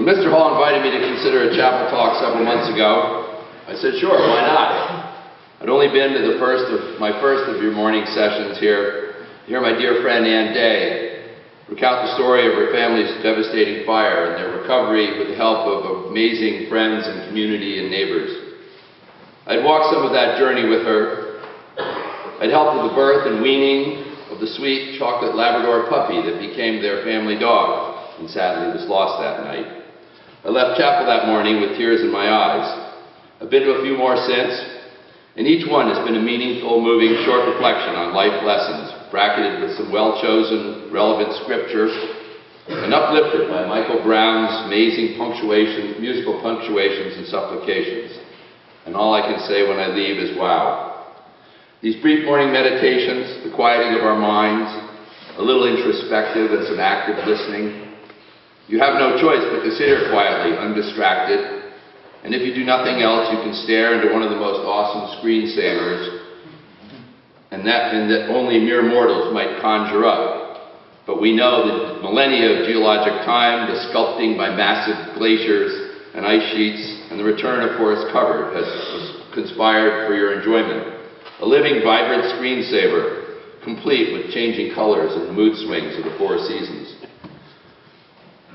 When Mr. Hall invited me to consider a chapel talk several months ago, I said, sure, why not? I'd only been to my first of your morning sessions here to hear my dear friend Ann Day recount the story of her family's devastating fire and their recovery with the help of amazing friends and community and neighbors. I'd walked some of that journey with her. I'd helped with the birth and weaning of the sweet chocolate Labrador puppy that became their family dog and sadly was lost that night. I left chapel that morning with tears in my eyes. I've been to a few more since, and each one has been a meaningful, moving, short reflection on life lessons, bracketed with some well-chosen, relevant scripture, and uplifted by Michael Brown's amazing musical punctuations and supplications. And all I can say when I leave is, wow. These brief morning meditations, the quieting of our minds, a little introspective and some active listening. You have no choice but to sit here quietly, undistracted, and if you do nothing else, you can stare into one of the most awesome screensavers, and that only mere mortals might conjure up. But we know that millennia of geologic time, the sculpting by massive glaciers and ice sheets, and the return of forest cover has conspired for your enjoyment. A living, vibrant screensaver, complete with changing colors and mood swings of the four seasons.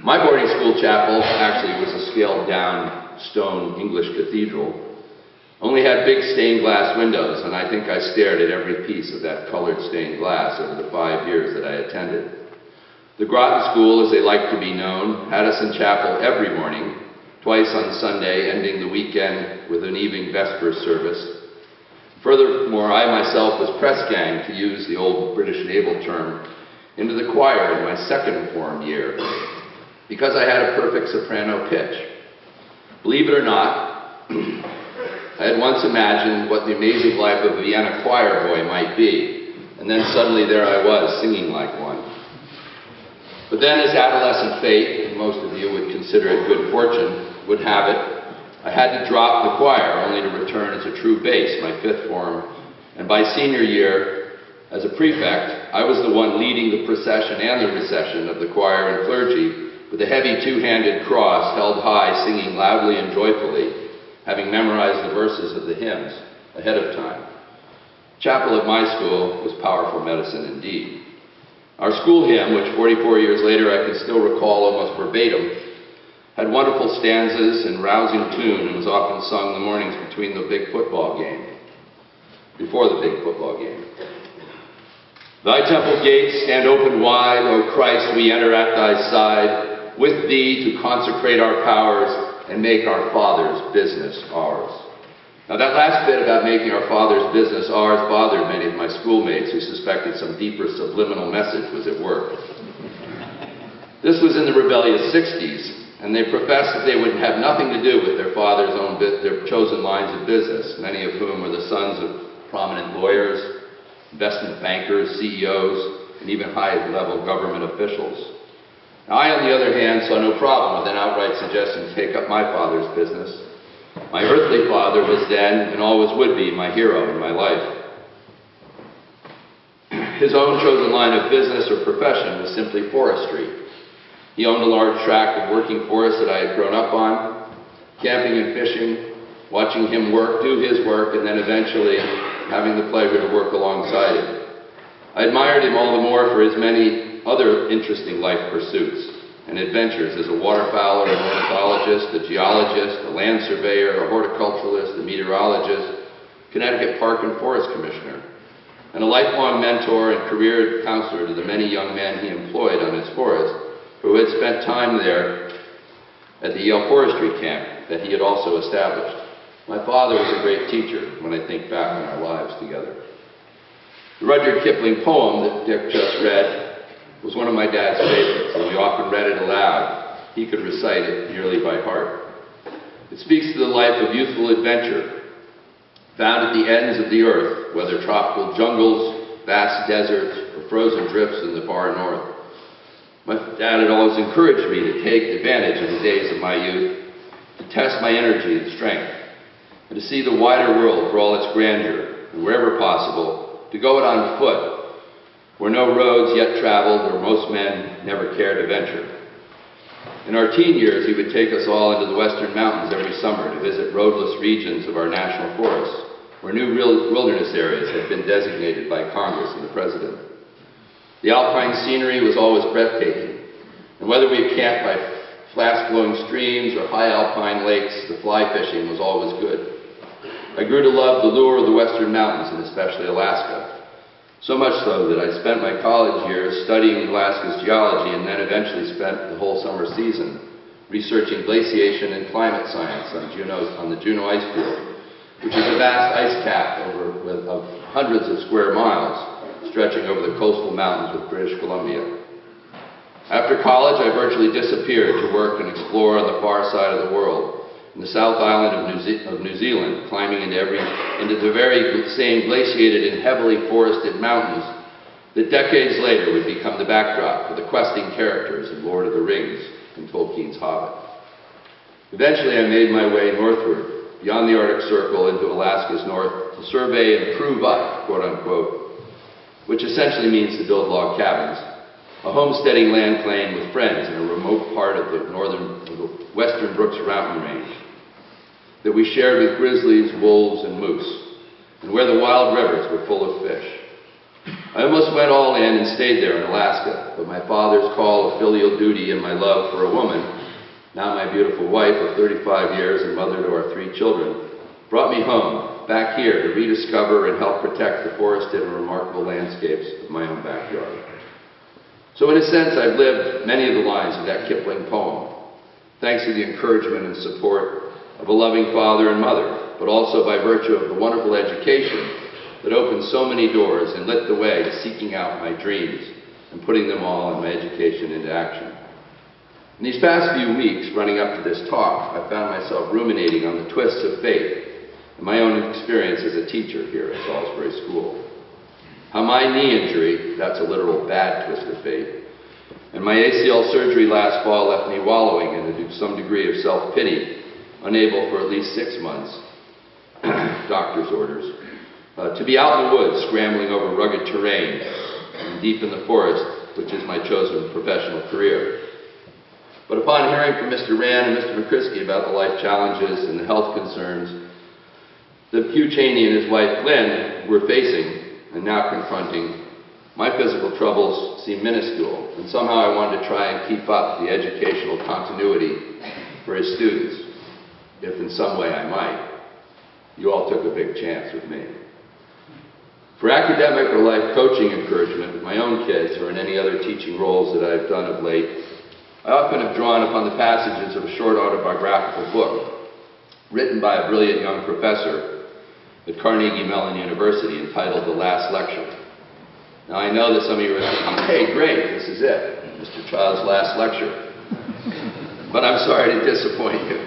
My boarding school chapel actually was a scaled-down stone English cathedral. Only had big stained glass windows, and I think I stared at every piece of that colored stained glass over the 5 years that I attended. The Groton School, as they like to be known, had us in chapel every morning, twice on Sunday, ending the weekend with an evening vespers service. Furthermore, I myself was press gang, to use the old British naval term, into the choir in my second form year, because I had a perfect soprano pitch. Believe it or not, I had once imagined what the amazing life of a Vienna choir boy might be, and then suddenly there I was, singing like one. But then, as adolescent fate, and most of you would consider it good fortune, would have it, I had to drop the choir, only to return as a true bass, my fifth form, and by senior year, as a prefect, I was the one leading the procession and the recession of the choir and clergy, with a heavy two-handed cross held high, singing loudly and joyfully, having memorized the verses of the hymns ahead of time. Chapel at my school was powerful medicine indeed. Our school hymn, which 44 years later I can still recall almost verbatim, had wonderful stanzas and rousing tune and was often sung in the mornings before the big football game. Thy temple gates stand open wide, O Christ, we enter at thy side, with thee to consecrate our powers and make our Father's business ours. Now that last bit about making our Father's business ours bothered many of my schoolmates who suspected some deeper subliminal message was at work. This was in the rebellious 60s, and they professed that they would have nothing to do with their father's their chosen lines of business, many of whom were the sons of prominent lawyers, investment bankers, CEOs, and even high-level government officials. Now, I, on the other hand, saw no problem with an outright suggestion to take up my father's business. My earthly father was then, and always would be, my hero in my life. His own chosen line of business or profession was simply forestry. He owned a large tract of working forest that I had grown up on, camping and fishing, watching him do his work, and then eventually having the pleasure to work alongside him. I admired him all the more for his many other interesting life pursuits and adventures as a waterfowler, an ornithologist, a geologist, a land surveyor, a horticulturalist, a meteorologist, Connecticut Park and Forest Commissioner, and a lifelong mentor and career counselor to the many young men he employed on his forest who had spent time there at the Yale Forestry Camp that he had also established. My father was a great teacher when I think back on our lives together. The Rudyard Kipling poem that Dick just read was one of my dad's favorites, and we often read it aloud. He could recite it nearly by heart. It speaks to the life of youthful adventure, found at the ends of the earth, whether tropical jungles, vast deserts, or frozen drifts in the far north. My dad had always encouraged me to take advantage of the days of my youth, to test my energy and strength, and to see the wider world for all its grandeur, and wherever possible, to go it on foot, where no roads yet traveled or most men never cared to venture. In our teen years, he would take us all into the western mountains every summer to visit roadless regions of our national forests, where new wilderness areas had been designated by Congress and the President. The alpine scenery was always breathtaking, and whether we camped by fast-flowing streams or high alpine lakes, the fly fishing was always good. I grew to love the lure of the western mountains, and especially Alaska. So much so that I spent my college years studying Alaska's geology and then eventually spent the whole summer season researching glaciation and climate science on the Juneau ice field, which is a vast ice cap of hundreds of square miles stretching over the coastal mountains of British Columbia. After college, I virtually disappeared to work and explore on the far side of the world, in the South Island of New Zealand, climbing into the very same glaciated and heavily forested mountains that decades later would become the backdrop for the questing characters in Lord of the Rings and Tolkien's Hobbit. Eventually, I made my way northward, beyond the Arctic Circle into Alaska's north, to survey and prove up, quote unquote, which essentially means to build log cabins, a homesteading land claim with friends in a remote part of the western Brooks Mountain Range that we shared with grizzlies, wolves, and moose, and where the wild rivers were full of fish. I almost went all in and stayed there in Alaska, but my father's call of filial duty and my love for a woman, now my beautiful wife of 35 years and mother to our 3 children, brought me home, back here to rediscover and help protect the forested and remarkable landscapes of my own backyard. So in a sense, I've lived many of the lines of that Kipling poem, thanks to the encouragement and support of a loving father and mother, but also by virtue of the wonderful education that opened so many doors and lit the way to seeking out my dreams and putting them all and my education into action. In these past few weeks, running up to this talk, I found myself ruminating on the twists of fate and my own experience as a teacher here at Salisbury School. How my knee injury, that's a literal bad twist of fate, and my ACL surgery last fall left me wallowing in some degree of self-pity, unable for at least 6 months, doctor's orders, to be out in the woods scrambling over rugged terrain and deep in the forest, which is my chosen professional career. But upon hearing from Mr. Rand and Mr. McCrisky about the life challenges and the health concerns that Hugh Cheney and his wife Glenn were facing and now confronting, my physical troubles seemed minuscule, and somehow I wanted to try and keep up the educational continuity for his students, if in some way I might. You all took a big chance with me. For academic or life coaching encouragement with my own kids or in any other teaching roles that I've done of late, I often have drawn upon the passages of a short autobiographical book written by a brilliant young professor at Carnegie Mellon University entitled The Last Lecture. Now I know that some of you are thinking, hey, great, this is it, Mr. Child's last lecture. But I'm sorry to disappoint you.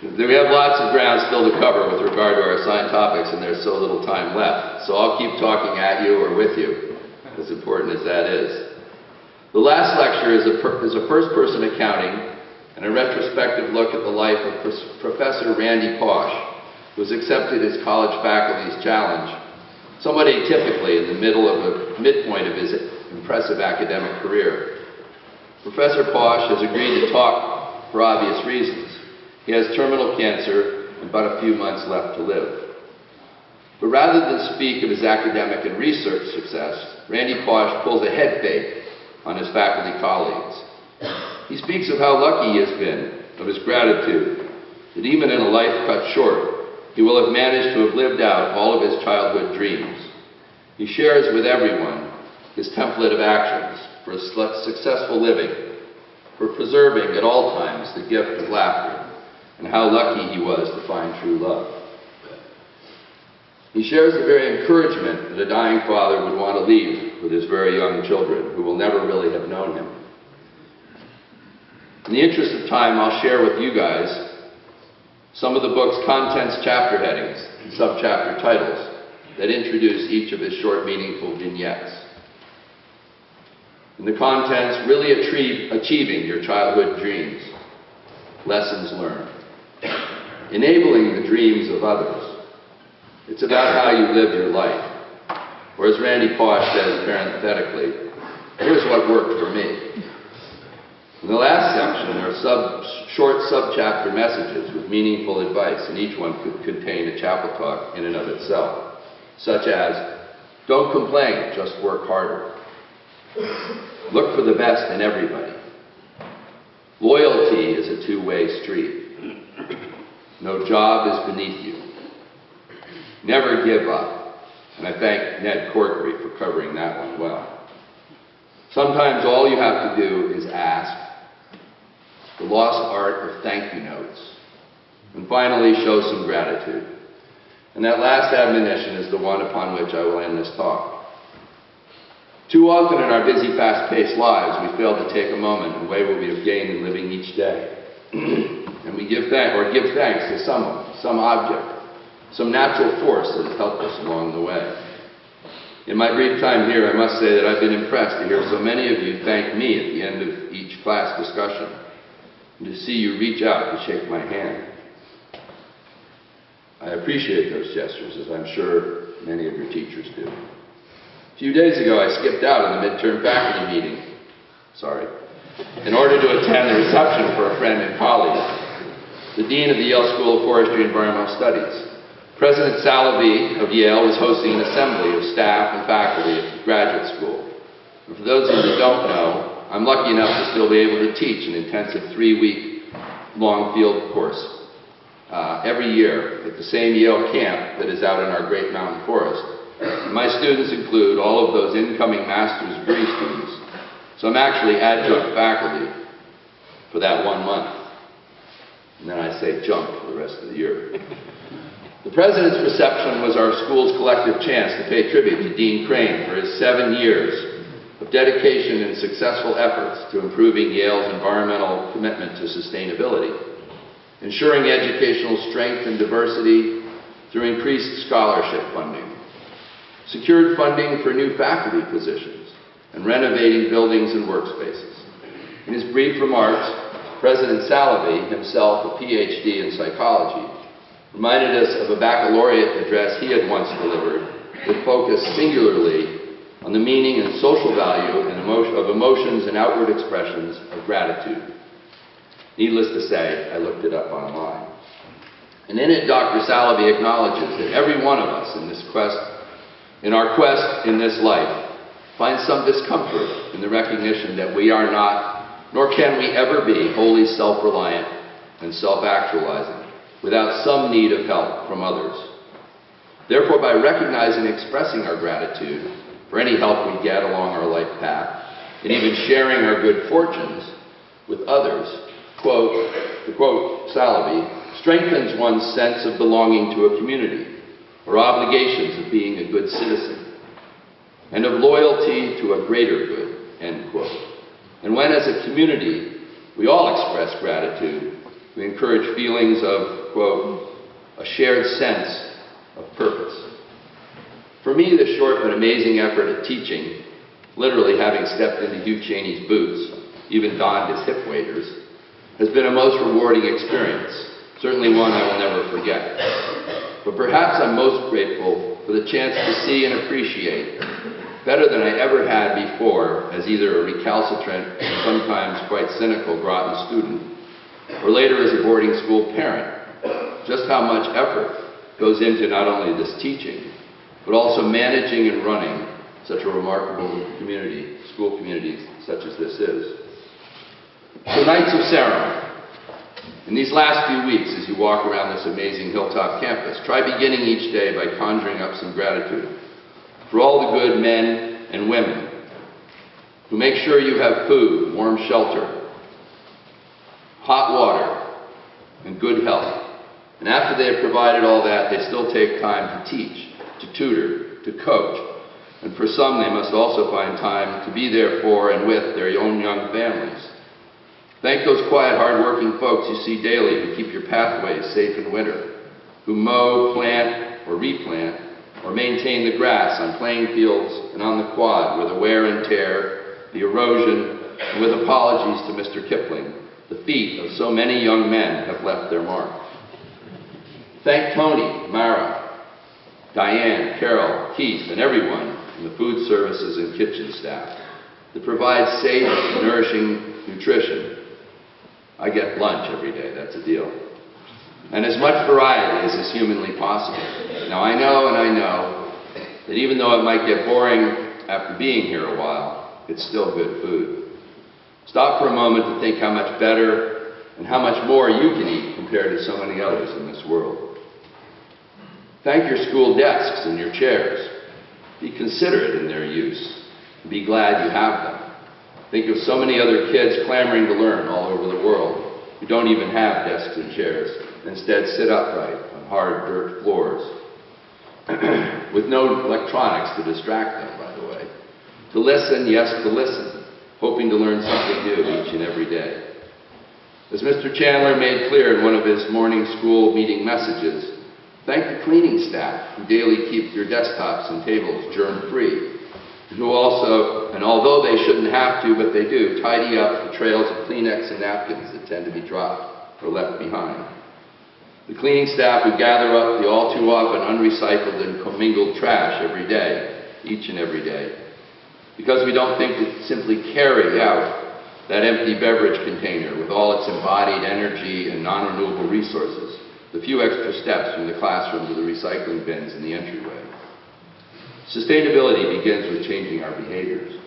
We have lots of ground still to cover with regard to our assigned topics, and there's so little time left. So I'll keep talking at you or with you, as important as that is. The last lecture is a first-person accounting and a retrospective look at the life of Professor Randy Pausch, who was accepted as college faculty's challenge, somewhat atypically in the midpoint of his impressive academic career. Professor Pausch has agreed to talk for obvious reasons. He has terminal cancer and but a few months left to live. But rather than speak of his academic and research success, Randy Pausch pulls a head fake on his faculty colleagues. He speaks of how lucky he has been, of his gratitude, that even in a life cut short, he will have managed to have lived out all of his childhood dreams. He shares with everyone his template of actions for successful living, for preserving at all times the gift of laughter, and how lucky he was to find true love. He shares the very encouragement that a dying father would want to leave with his very young children, who will never really have known him. In the interest of time, I'll share with you guys some of the book's contents chapter headings and subchapter titles that introduce each of his short, meaningful vignettes. And the contents, really achieving your childhood dreams, lessons learned, enabling the dreams of others. It's about how you live your life. Or as Randy Pausch says parenthetically, here's what worked for me. In the last section are short sub-chapter messages with meaningful advice, and each one could contain a chapel talk in and of itself, such as, don't complain, just work harder. Look for the best in everybody. Loyalty is a two-way street. No job is beneath you. Never give up. And I thank Ned Corkery for covering that one well. Sometimes all you have to do is ask. The lost art of thank you notes. And finally, show some gratitude. And that last admonition is the one upon which I will end this talk. Too often in our busy, fast-paced lives, we fail to take a moment and weigh what we have gained in living each day. And we give thanks to someone, some object, some natural force that has helped us along the way. In my brief time here, I must say that I've been impressed to hear so many of you thank me at the end of each class discussion, and to see you reach out to shake my hand. I appreciate those gestures, as I'm sure many of your teachers do. A few days ago, I skipped out on the midterm faculty meeting, in order to attend the reception for a friend and colleague, the Dean of the Yale School of Forestry and Environmental Studies. President Salovey of Yale was hosting an assembly of staff and faculty at the graduate school. And for those of you that don't know, I'm lucky enough to still be able to teach an intensive 3-week-long field course every year at the same Yale camp that is out in our great mountain forest. And my students include all of those incoming master's degree students. So I'm actually adjunct faculty for that 1 month. And then I say jump for the rest of the year. The President's reception was our school's collective chance to pay tribute to Dean Crane for his 7 years of dedication and successful efforts to improving Yale's environmental commitment to sustainability, ensuring educational strength and diversity through increased scholarship funding, secured funding for new faculty positions, and renovating buildings and workspaces. In his brief remarks, President Salovey, himself a PhD in psychology, reminded us of a baccalaureate address he had once delivered that focused singularly on the meaning and social value and of emotions and outward expressions of gratitude. Needless to say, I looked it up online. And in it, Dr. Salovey acknowledges that every one of us in our quest in this life, finds some discomfort in the recognition that we are not, nor can we ever be, wholly self-reliant and self-actualizing, without some need of help from others. Therefore, by recognizing and expressing our gratitude for any help we get along our life path, and even sharing our good fortunes with others, to quote Salovey, strengthens one's sense of belonging to a community, or obligations of being a good citizen, and of loyalty to a greater good, end quote. And when, as a community, we all express gratitude, we encourage feelings of, quote, a shared sense of purpose. For me, this short but amazing effort at teaching, literally having stepped into Hugh Cheney's boots, even donned his hip waders, has been a most rewarding experience, certainly one I will never forget. But perhaps I'm most grateful for the chance to see and appreciate, better than I ever had before, as either a recalcitrant, sometimes quite cynical Groton student, or later as a boarding school parent, just how much effort goes into not only this teaching, but also managing and running such a remarkable community, school community such as this is. So, Nights of Ceremony. In these last few weeks, as you walk around this amazing hilltop campus, try beginning each day by conjuring up some gratitude for all the good men and women who make sure you have food, warm shelter, hot water, and good health. And after they have provided all that, they still take time to teach, to tutor, to coach. And for some, they must also find time to be there for and with their own young families. Thank those quiet, hard-working folks you see daily who keep your pathways safe in winter, who mow, plant, or replant, or maintain the grass on playing fields and on the quad where the wear and tear, the erosion, and with apologies to Mr. Kipling, the feet of so many young men have left their mark. Thank Tony, Mara, Diane, Carol, Keith, and everyone in the food services and kitchen staff that provide safe, nourishing nutrition. I get lunch every day, that's a deal. And as much variety as is humanly possible. Now I know that even though it might get boring after being here a while, it's still good food. Stop for a moment to think how much better and how much more you can eat compared to so many others in this world. Thank your school desks and your chairs. Be considerate in their use. Be glad you have them. Think of so many other kids clamoring to learn all over the world who don't even have desks and chairs, and instead sit upright on hard dirt floors with no electronics to distract them, by the way. To listen, yes, to listen, hoping to learn something new each and every day. As Mr. Chandler made clear in one of his morning school meeting messages, thank the cleaning staff who daily keep your desktops and tables germ-free, who also, and although they shouldn't have to, but they do, tidy up the trails of Kleenex and napkins that tend to be dropped or left behind. The cleaning staff who gather up the all too often unrecycled and commingled trash every day, each and every day, because we don't think to simply carry out that empty beverage container with all its embodied energy and non-renewable resources, the few extra steps from the classroom to the recycling bins in the entryway. Sustainability begins with changing our behaviors.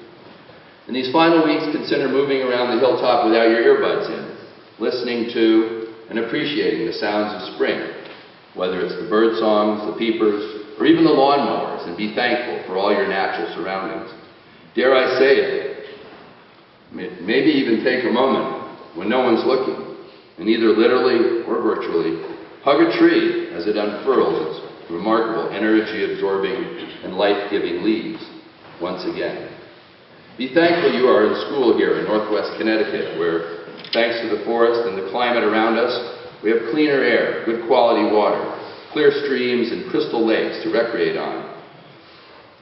In these final weeks, consider moving around the hilltop without your earbuds in, listening to and appreciating the sounds of spring, whether it's the bird songs, the peepers, or even the lawnmowers, and be thankful for all your natural surroundings. Dare I say it, maybe even take a moment when no one's looking, and either literally or virtually, hug a tree as it unfurls its remarkable energy-absorbing and life-giving leaves once again. Be thankful you are in school here in Northwest Connecticut, where, thanks to the forest and the climate around us, we have cleaner air, good quality water, clear streams and crystal lakes to recreate on,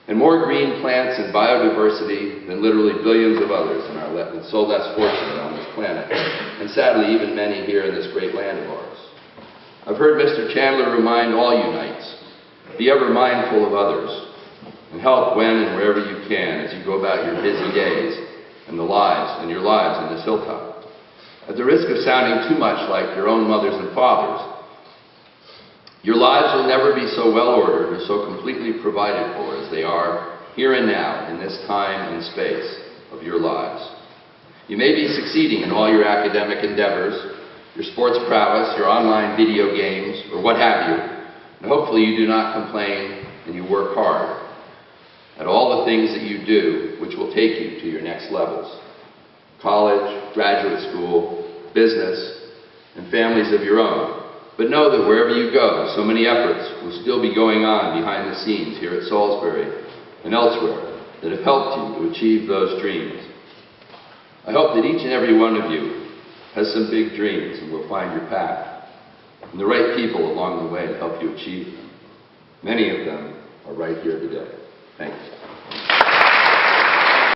and more green plants and biodiversity than literally billions of others in our so less fortunate on this planet, and sadly even many here in this great land of ours. I've heard Mr. Chandler remind all you knights, be ever mindful of others, and help when and wherever you can as you go about your busy days and your lives on this hilltop. At the risk of sounding too much like your own mothers and fathers, your lives will never be so well ordered or so completely provided for as they are here and now in this time and space of your lives. You may be succeeding in all your academic endeavors, your sports prowess, your online video games, or what have you, and hopefully you do not complain and you work hard at all the things that you do which will take you to your next levels. College, graduate school, business, and families of your own. But know that wherever you go, so many efforts will still be going on behind the scenes here at Salisbury and elsewhere that have helped you to achieve those dreams. I hope that each and every one of you has some big dreams and will find your path and the right people along the way to help you achieve them. Many of them are right here today. Thank you.